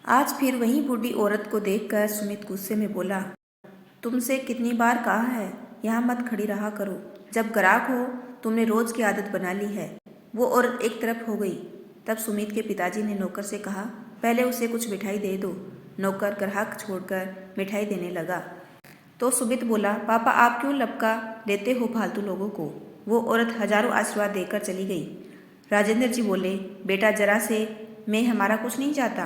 आज फिर वही बूढ़ी औरत को देखकर सुमित गुस्से में बोला, तुमसे कितनी बार कहा है यहाँ मत खड़ी रहा करो। जब ग्राहक हो तुमने रोज की आदत बना ली है। वो औरत एक तरफ हो गई। तब सुमित के पिताजी ने नौकर से कहा, पहले उसे कुछ मिठाई दे दो। नौकर ग्राहक छोड़कर मिठाई देने लगा तो सुमित बोला, पापा आप क्यों लपका देते हो फालतू लोगों को। वो औरत हजारों आशीर्वाद देकर चली गई। राजेंद्र जी बोले, बेटा जरा से मैं हमारा कुछ नहीं चाहता,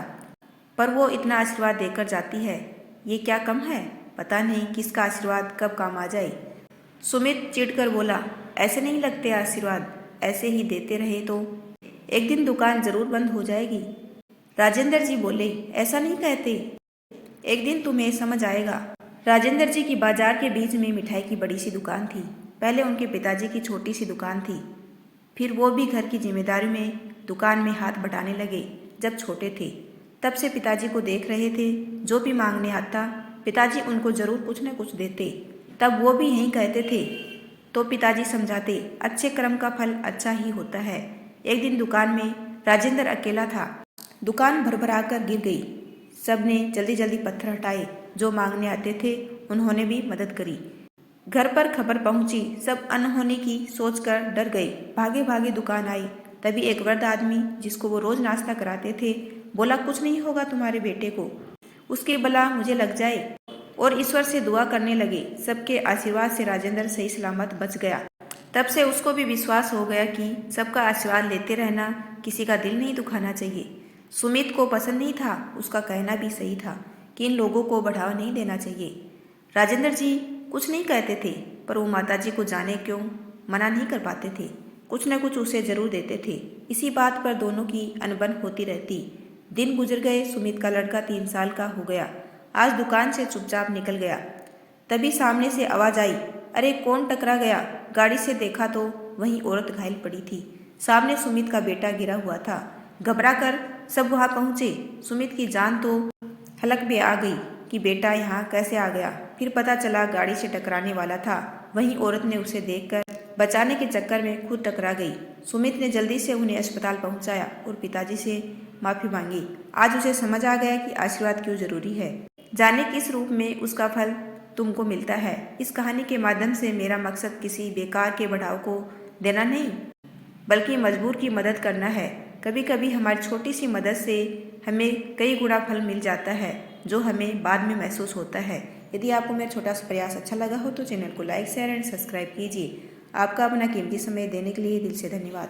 पर वो इतना आशीर्वाद देकर जाती है, ये क्या कम है। पता नहीं किसका आशीर्वाद कब काम आ जाए। सुमित चिढ़कर बोला, ऐसे नहीं लगते आशीर्वाद, ऐसे ही देते रहे तो एक दिन दुकान जरूर बंद हो जाएगी। राजेंद्र जी बोले, ऐसा नहीं कहते, एक दिन तुम्हें समझ आएगा। राजेंद्र जी की बाजार के बीच में मिठाई की बड़ी सी दुकान थी। पहले उनके पिताजी की छोटी सी दुकान थी, फिर वो भी घर की जिम्मेदारी में दुकान में हाथ बटाने लगे। जब छोटे थे तब से पिताजी को देख रहे थे, जो भी मांगने आता पिताजी उनको जरूर कुछ न कुछ देते। तब वो भी यही कहते थे तो पिताजी समझाते, अच्छे कर्म का फल अच्छा ही होता है। एक दिन दुकान में राजेंद्र अकेला था। दुकान भरभरा कर गिर गई। सबने जल्दी जल्दी पत्थर हटाए। जो मांगने आते थे उन्होंने भी मदद करी। घर पर खबर पहुंची। सब अनहोनी की सोचकर डर गए। भागे भागे दुकान आई। तभी एक वृद्ध आदमी जिसको वो रोज नाश्ता कराते थे बोला, कुछ नहीं होगा तुम्हारे बेटे को, उसके भला मुझे लग जाए। और ईश्वर से दुआ करने लगे। सबके आशीर्वाद से राजेंद्र सही सलामत बच गया। तब से उसको भी विश्वास हो गया कि सबका आशीर्वाद लेते रहना, किसी का दिल नहीं दुखाना चाहिए। सुमित को पसंद नहीं था, उसका कहना भी सही था कि इन लोगों को बढ़ावा नहीं देना चाहिए। राजेंद्र जी कुछ नहीं कहते थे, पर वो माताजी को जाने क्यों मना नहीं कर पाते थे। कुछ न कुछ उसे जरूर देते थे। इसी बात पर दोनों की अनबन होती रहती। दिन गुजर गए। सुमित का लड़का 3 साल का हो गया। आज दुकान से चुपचाप निकल गया। तभी सामने से आवाज आई, अरे कौन टकरा गया। गाड़ी से देखा तो वहीं औरत घायल पड़ी थी। सामने सुमित का बेटा गिरा हुआ था। घबरा कर सब वहां पहुंचे। सुमित की जान तो हलक में आ गई कि बेटा यहाँ कैसे आ गया। फिर पता चला गाड़ी से टकराने वाला था। वहीं औरत ने उसे देखकर बचाने के चक्कर में खुद टकरा गई। सुमित ने जल्दी से उन्हें अस्पताल पहुंचाया और पिताजी से माफी मांगी। आज उसे समझ आ गया कि आशीर्वाद क्यों जरूरी है। जाने किस रूप में उसका फल तुमको मिलता है। इस कहानी के माध्यम से मेरा मकसद किसी बेकार के बढ़ाव को देना नहीं, बल्कि मजबूर की मदद करना है। कभी कभी हमारी छोटी सी मदद से हमें कई गुना फल मिल जाता है, जो हमें बाद में महसूस होता है। यदि आपको मेरा छोटा सा प्रयास अच्छा लगा हो तो चैनल को लाइक शेयर एंड सब्सक्राइब कीजिए। आपका अपना कीमती समय देने के लिए दिल से धन्यवाद।